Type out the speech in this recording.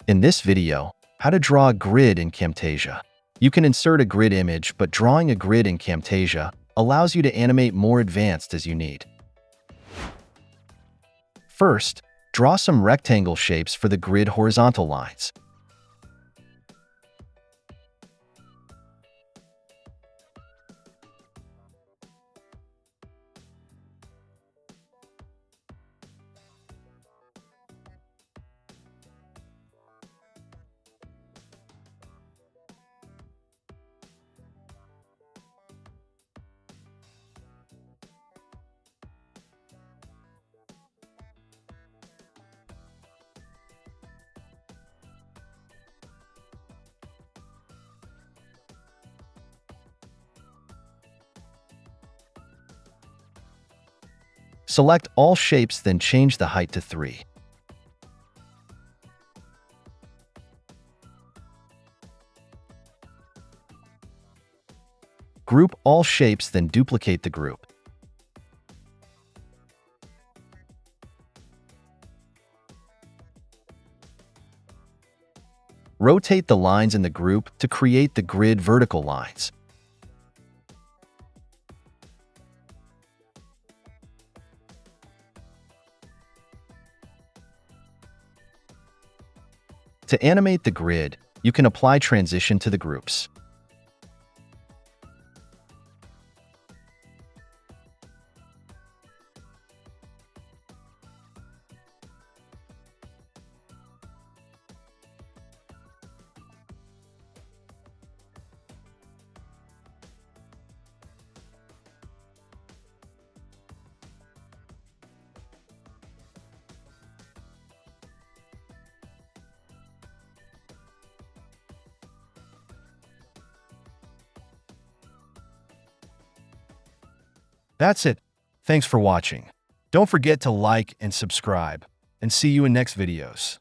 In this video, how to draw a grid in Camtasia. You can insert a grid image, but drawing a grid in Camtasia allows you to animate more advanced as you need. First, draw some rectangle shapes for the grid horizontal lines. Select all shapes, then change the height to 3. Group all shapes, then duplicate the group. Rotate the lines in the group to create the grid vertical lines. To animate the grid, you can apply transition to the groups. That's it. Thanks for watching. Don't forget to like and subscribe, and see you in next videos.